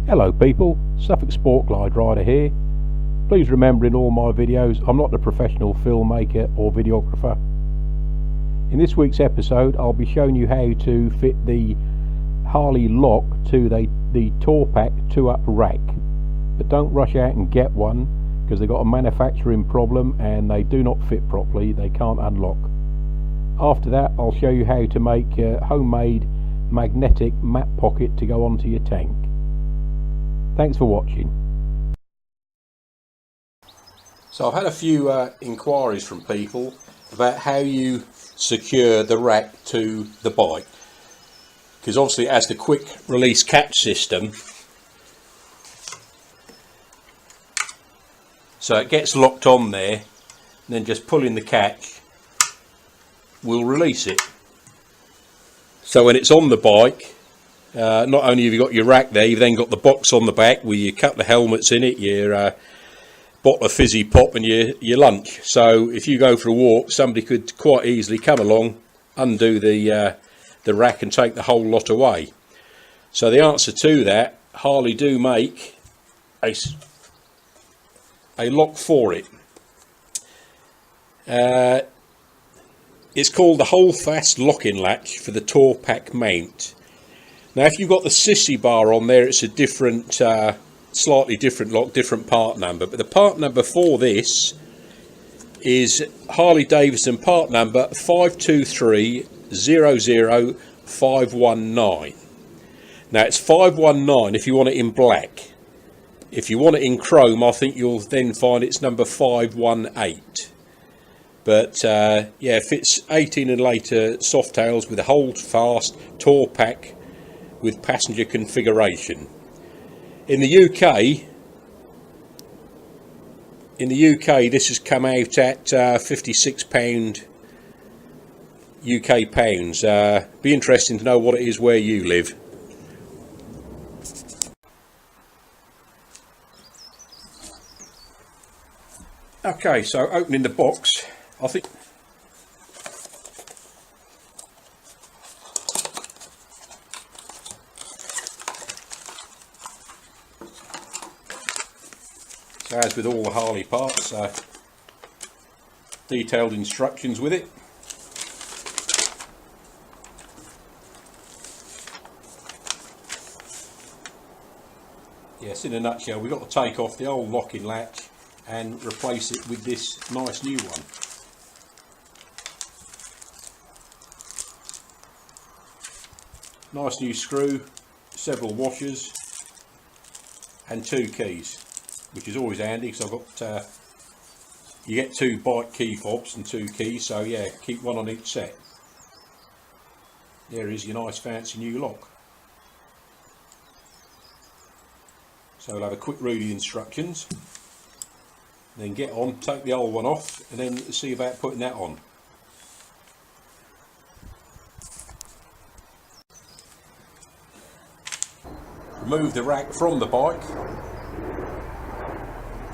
Hello people, Suffolk Sport Glide rider here. Please remember, in all my videos I'm not a professional filmmaker or videographer. In this week's episode I'll be showing you how to fit the Harley lock to the TourPak 2-up rack. But don't rush out and get one, because they've got a manufacturing problem and they do not fit properly, they can't unlock. After that I'll show you how to make a homemade magnetic map pocket to go onto your tank. Thanks for watching. So I've had a few inquiries from people about how you secure the rack to the bike, because obviously it has the quick release catch system, so it gets locked on there and then just pulling the catch will release it. So when it's on the bike, not only have you got your rack there, you've then got the box on the back with your couple of helmets in it, your bottle of fizzy pop and your lunch. So if you go for a walk, somebody could quite easily come along, undo the rack and take the whole lot away. So the answer to that, Harley do make a lock for it. It's called the Holdfast locking latch for the TourPak mount. Now if you've got the sissy bar on there, it's a different, slightly different lock, different part number. But the part number for this is Harley Davidson part number 523-00519. Now it's 519 if you want it in black. If you want it in chrome, I think you'll then find it's number 518. But yeah, it fits 18 and later Softails with a Holdfast TourPak with passenger configuration. In the UK this has come out at £56 UK pounds. Be interesting to know what it is where you live. Okay, so opening the box, I think so, as with all the Harley parts, detailed instructions with it. Yes, in a nutshell, we've got to take off the old locking latch and replace it with this nice new one. Nice new screw, several washers and 2 keys, which is always handy because I've got, you get 2 bike key fobs and 2 keys, so yeah, keep one on each set. There is your nice fancy new lock. So we'll have a quick read of the instructions, then get on, take the old one off, and then see about putting that on. Remove the rack from the bike,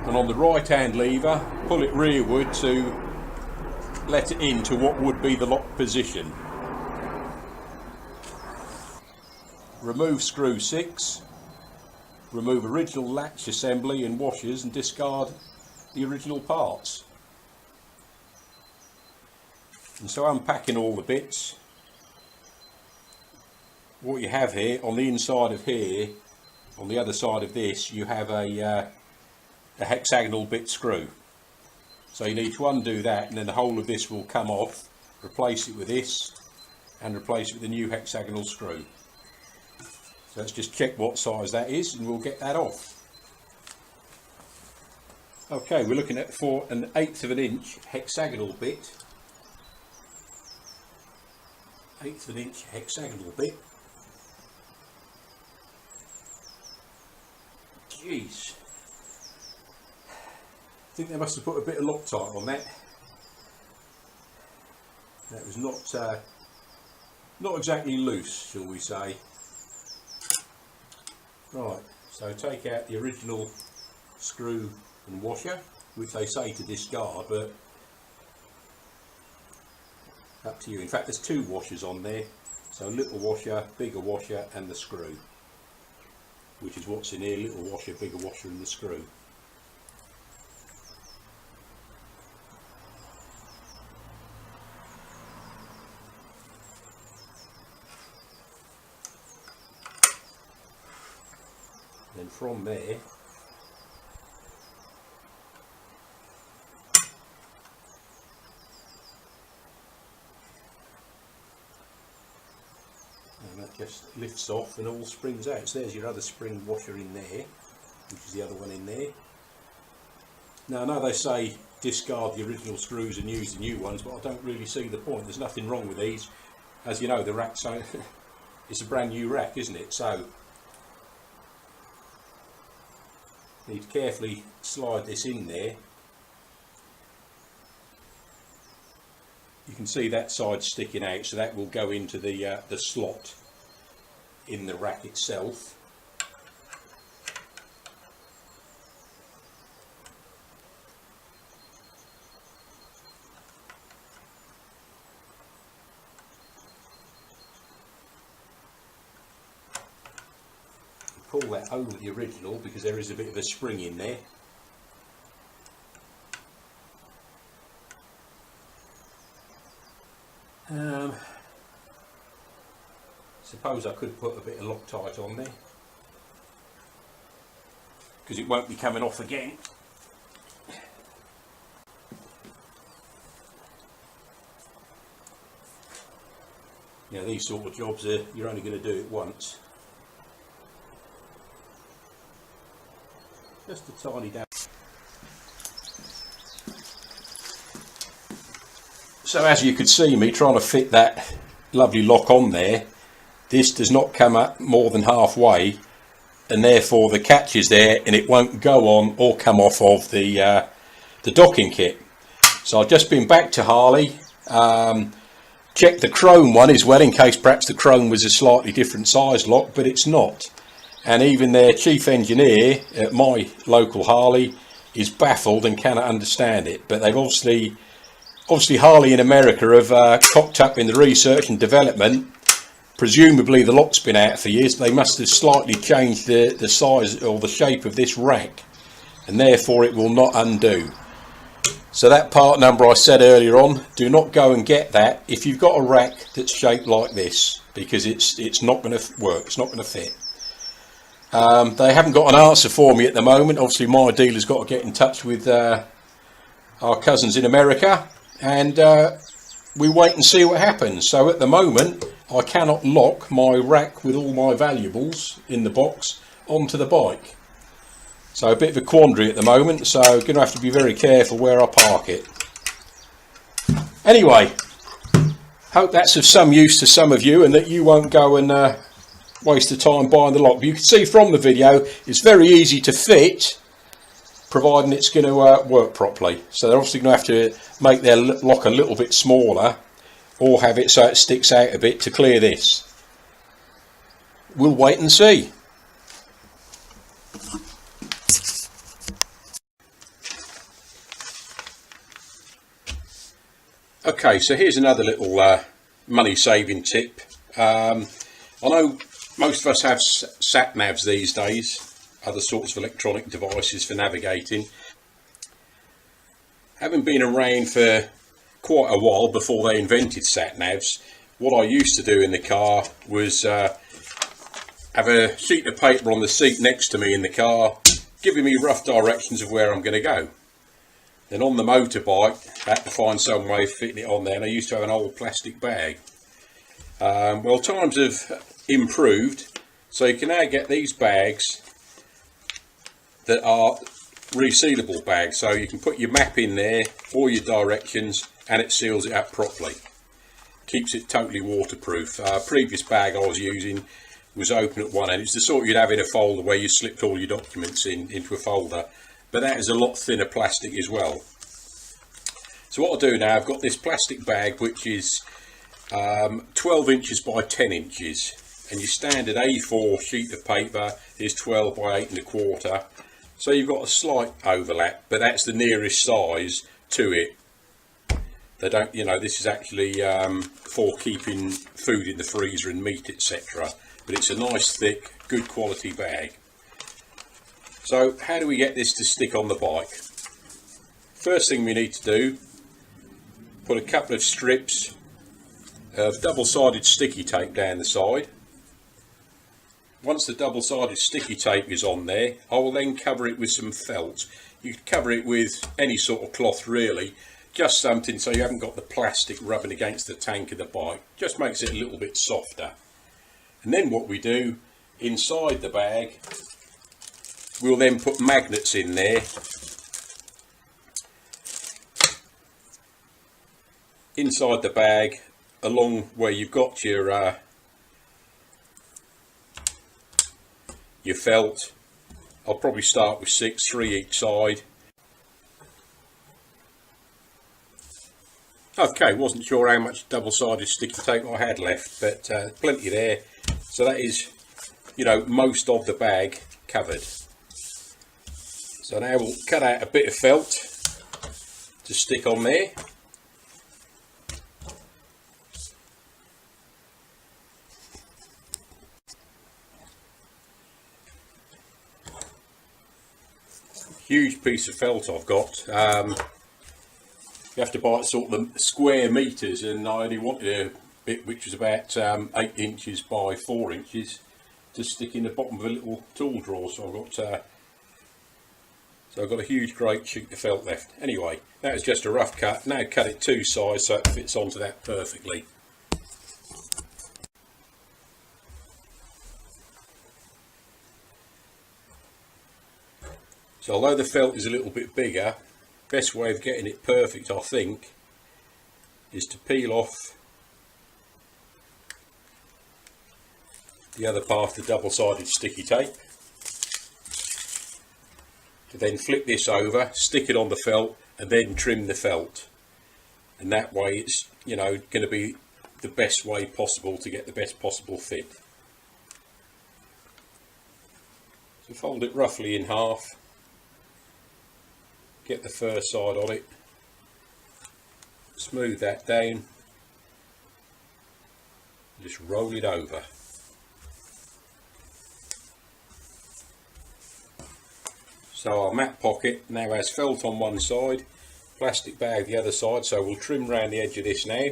and on the right hand lever pull it rearward to let it into what would be the lock position. Remove screw 6, remove original latch assembly and washers and discard the original parts. And so unpacking all the bits, what you have here on the inside of here, on the other side of this, you have a hexagonal bit screw. So you need to undo that, and then the whole of this will come off, replace it with this and replace it with a new hexagonal screw. So let's just check what size that is and we'll get that off. Okay, we're looking at for an 1/8 of an inch hexagonal bit. 1/8 of an inch hexagonal bit. Jeez. I think they must have put a bit of Loctite on that. That was not exactly loose, shall we say. Right, so take out the original screw and washer, which they say to discard, but up to you. In fact, there's 2 washers on there, so a little washer, bigger washer and the screw. which is what's in here, little washer, bigger washer and the screw. Then from there, and that just lifts off and all springs out. So there's your other spring washer in there, which is the other one in there. Now I know they say discard the original screws and use the new ones, but I don't really see the point. There's nothing wrong with these. As you know, the rack's so it's a brand new rack, isn't it? So need to carefully slide this in there. You can see that side sticking out, so that will go into the slot in the rack itself. Pull that over the original because there is a bit of a spring in there. Suppose I could put a bit of Loctite on there because it won't be coming off again. Now these sort of jobs you're only going to do it once. Just a tiny dab. So as you could see me trying to fit that lovely lock on there, this does not come up more than halfway, and therefore the catch is there and it won't go on or come off of the docking kit. So I've just been back to Harley, checked the chrome one as well in case perhaps the chrome was a slightly different size lock, but it's not. And even their chief engineer at my local Harley is baffled and cannot understand it. But they've obviously Harley in America have cocked up in the research and development. Presumably the lock's been out for years. They must have slightly changed the size or the shape of this rack, and therefore it will not undo. So that part number I said earlier on, do not go and get that if you've got a rack that's shaped like this, because it's not going to work. It's not going to fit. They haven't got an answer for me at the moment. Obviously my dealer's got to get in touch with our cousins in America, and we wait and see what happens. So at the moment I cannot lock my rack with all my valuables in the box onto the bike. So a bit of a quandary at the moment, so I'm going to have to be very careful where I park it. Anyway, hope that's of some use to some of you and that you won't go and waste the time buying the lock. But you can see from the video it's very easy to fit, providing it's going to work properly. So they're obviously going to have to make their lock a little bit smaller or have it so it sticks out a bit to clear this. We'll wait and see. Okay, so here's another little money saving tip. I know most of us have sat navs these days, other sorts of electronic devices for navigating. Having been around for quite a while before they invented sat navs, what I used to do in the car was have a sheet of paper on the seat next to me in the car giving me rough directions of where I'm going to go. Then on the motorbike I had to find some way of fitting it on there, and I used to have an old plastic bag. Well, times have improved, so you can now get these bags that are resealable bags, so you can put your map in there or your directions and it seals it up properly. Keeps it totally waterproof. Previous bag I was using was open at one end. It's the sort you'd have in a folder where you slipped all your documents into a folder, but that is a lot thinner plastic as well. So what I'll do now, I've got this plastic bag which is 12 inches by 10 inches, and your standard A4 sheet of paper is 12 by 8 1/4. So you've got a slight overlap, but that's the nearest size to it. They don't, you know, this is actually for keeping food in the freezer and meat, etc. But it's a nice thick, good quality bag. So how do we get this to stick on the bike? First thing we need to do, put a couple of strips of double-sided sticky tape down the side. Once the double-sided sticky tape is on there, I will then cover it with some felt. You can cover it with any sort of cloth really, just something so you haven't got the plastic rubbing against the tank of the bike. Just makes it a little bit softer. And then what we do, inside the bag, we'll then put magnets in there. Inside the bag, along where you've got your felt. I'll probably start with 6, 3 each side. Okay, wasn't sure how much double-sided sticky tape I had left, but plenty there. So that is, you know, most of the bag covered. So now we'll cut out a bit of felt to stick on there. Huge piece of felt I've got. You have to buy it sort of the square meters, and I only wanted a bit which was about 8 inches by 4 inches to stick in the bottom of a little tool drawer. So I've got a huge great sheet of felt left. Anyway, that was just a rough cut. Now cut it 2 sides so it fits onto that perfectly. So although the felt is a little bit bigger, best way of getting it perfect, I think, is to peel off the other part of the double-sided sticky tape, to then flip this over, stick it on the felt, and then trim the felt. And that way it's, you know, going to be the best way possible to get the best possible fit. So fold it roughly in half. Get the first side on it, smooth that down, just roll it over. So our mat pocket now has felt on one side, plastic bag the other side, so we'll trim round the edge of this now.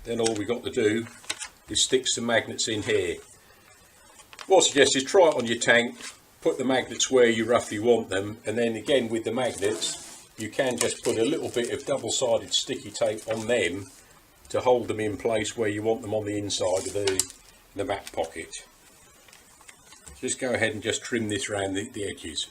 Then all we've got to do is stick some magnets in here. What I suggest is try it on your tank, put the magnets where you roughly want them, and then again with the magnets you can just put a little bit of double-sided sticky tape on them to hold them in place where you want them on the inside of the mat pocket. Just go ahead and just trim this around the edges.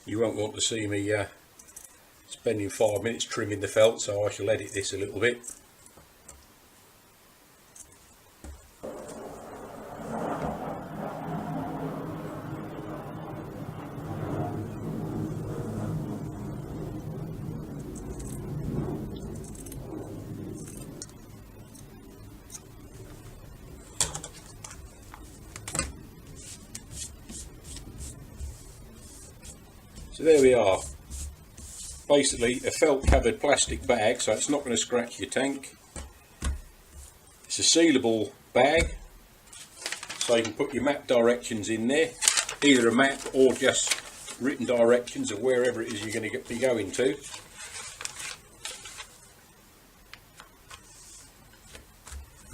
You won't want to see me spending 5 minutes trimming the felt, so I shall edit this a little bit. So there we are, basically a felt covered plastic bag, so it's not going to scratch your tank. It's a sealable bag, so you can put your map directions in there, either a map or just written directions of wherever it is you're going to be going to.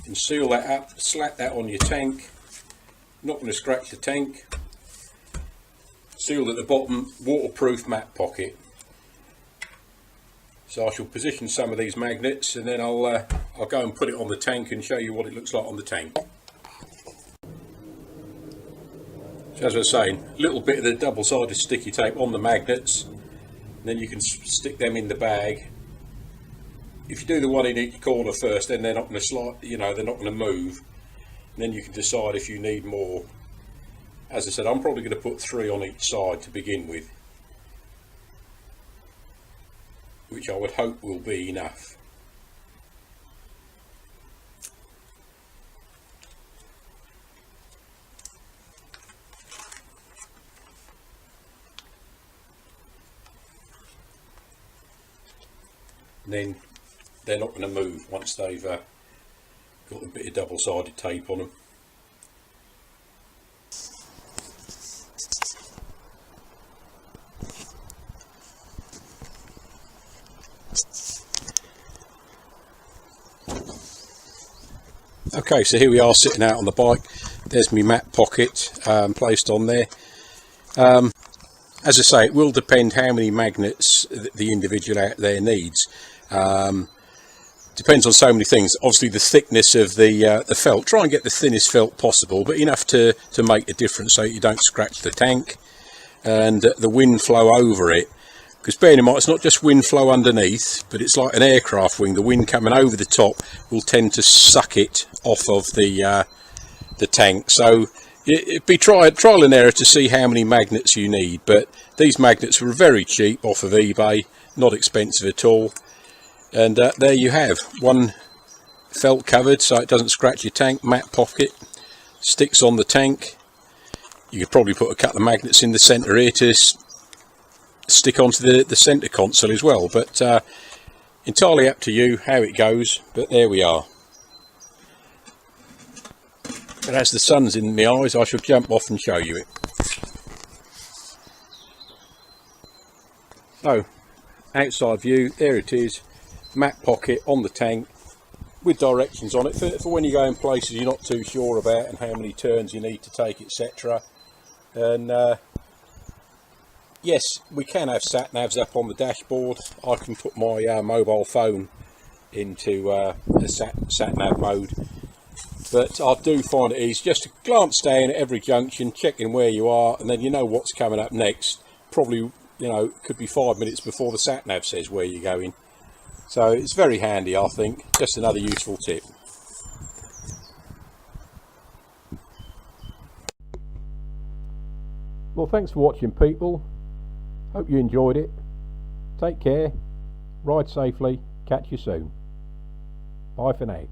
And seal that up, slap that on your tank, not going to scratch the tank. Sealed at the bottom, waterproof mat pocket. So I shall position some of these magnets, and then I'll go and put it on the tank and show you what it looks like on the tank. So as I was saying, a little bit of the double-sided sticky tape on the magnets, and then you can stick them in the bag. If you do the one in each corner first, then they're not going to slide, you know, they're not going to move. And then you can decide if you need more. As I said, I'm probably going to put 3 on each side to begin with, which I would hope will be enough. and then they're not going to move once they've got a bit of double-sided tape on them. Okay, so here we are sitting out on the bike. There's my map pocket placed on there. As I say, it will depend how many magnets the individual out there needs. Depends on so many things. Obviously the thickness of the felt. Try and get the thinnest felt possible, but enough to make a difference so you don't scratch the tank, and the wind flow over it. Because bearing in mind, it's not just wind flow underneath, but it's like an aircraft wing. The wind coming over the top will tend to suck it off of the tank. So it'd be trial and error to see how many magnets you need. But these magnets were very cheap off of eBay, not expensive at all. And there you have one felt covered so it doesn't scratch your tank. Mat pocket, sticks on the tank. You could probably put a couple of magnets in the centre here to stick onto the centre console as well, but entirely up to you how it goes. But there we are. And as the sun's in my eyes, I shall jump off and show you it. So, outside view, there it is, mat pocket on the tank with directions on it for when you go in places you're not too sure about and how many turns you need to take, etc. And yes, we can have sat navs up on the dashboard. I can put my mobile phone into a sat nav mode, but I do find it easy just to glance down at every junction, checking where you are, and then you know what's coming up next. Probably, you know, could be 5 minutes before the sat nav says where you're going. So it's very handy, I think. Just another useful tip. Well, thanks for watching, people. Hope you enjoyed it. Take care, ride safely, catch you soon. Bye for now.